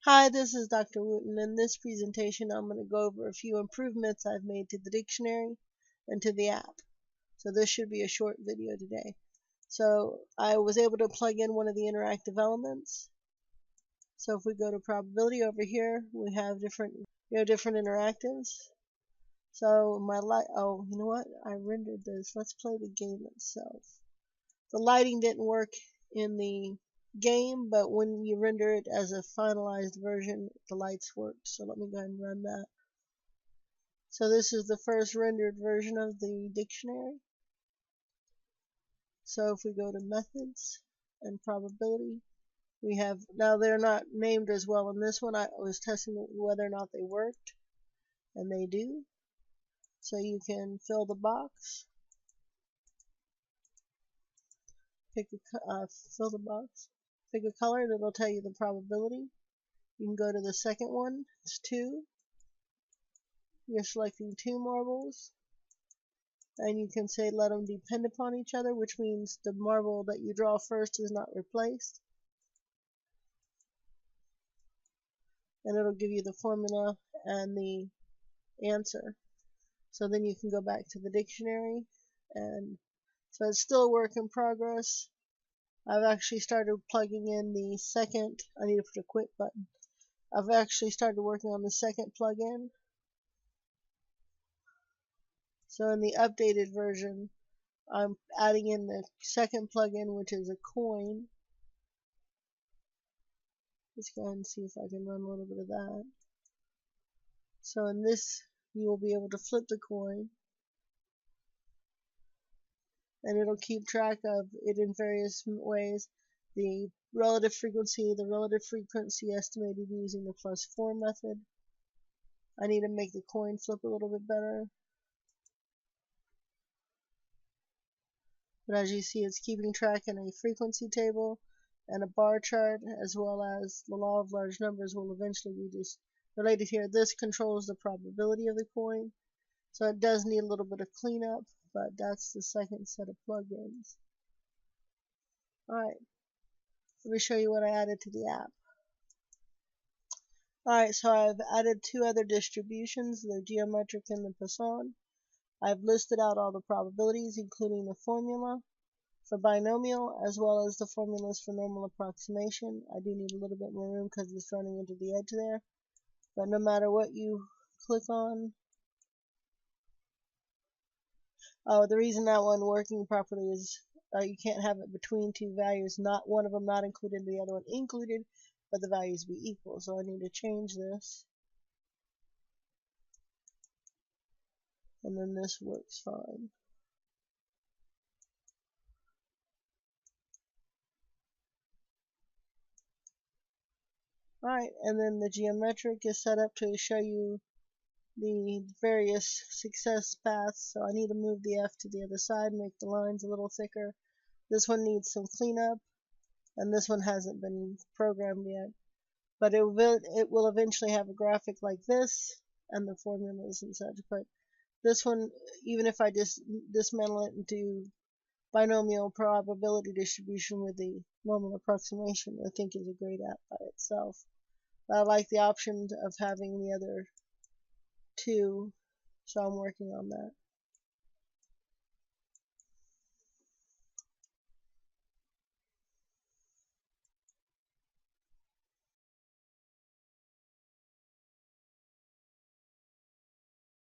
Hi, this is Dr. Wooten. In this presentation, I'm going to go over a few improvements I've made to the dictionary and to the app. So this should be a short video today. So I was able to plug in one of the interactive elements. So if we go to probability over here, we have different interactives. So you know what? I rendered this. Let's play the game itself. The lighting didn't work in the game, but when you render it as a finalized version, the lights worked. So let me go ahead and run that. So this is the first rendered version of the dictionary. So if we go to methods and probability, we have, now they're not named as well in this one. I was testing whether or not they worked, and they do. So you can fill the box, fill the box, pick a color, and it'll tell you the probability. You can go to the second one, it's 2. You're selecting 2 marbles, and you can say let them depend upon each other, which means the marble that you draw first is not replaced. And it'll give you the formula and the answer. So then you can go back to the dictionary, and so it's still a work in progress. I've actually started plugging in the second, I need to put a quit button. I've actually started working on the second plugin. So in the updated version, I'm adding in the second plugin, which is a coin. Let's go ahead and see if I can run a little bit of that. So in this, you will be able to flip the coin, and it'll keep track of it in various ways. The relative frequency estimated using the +4 method. I need to make the coin flip a little bit better. But as you see, it's keeping track in a frequency table and a bar chart, as well as the law of large numbers will eventually be just related here. This controls the probability of the coin, so it does need a little bit of cleanup, but that's the second set of plugins. Alright, let me show you what I added to the app. Alright, so I've added 2 other distributions, the geometric and the Poisson. I've listed out all the probabilities, including the formula for binomial, as well as the formulas for normal approximation. I do need a little bit more room because it's running into the edge there. But no matter what you click on, the reason that one working properly is you can't have it between 2 values, not one of them not included, the other one included, but the values be equal. So I need to change this. And then this works fine. Alright, and then the geometric is set up to show you the various success paths. So I need to move the F to the other side, make the lines a little thicker. This one needs some cleanup, and this one hasn't been programmed yet. But it will eventually have a graphic like this, and the formulas and such. But this one, even if I just dismantle it into binomial probability distribution with the normal approximation, I think is a great app by itself. But I like the option of having the other 2, so I'm working on that.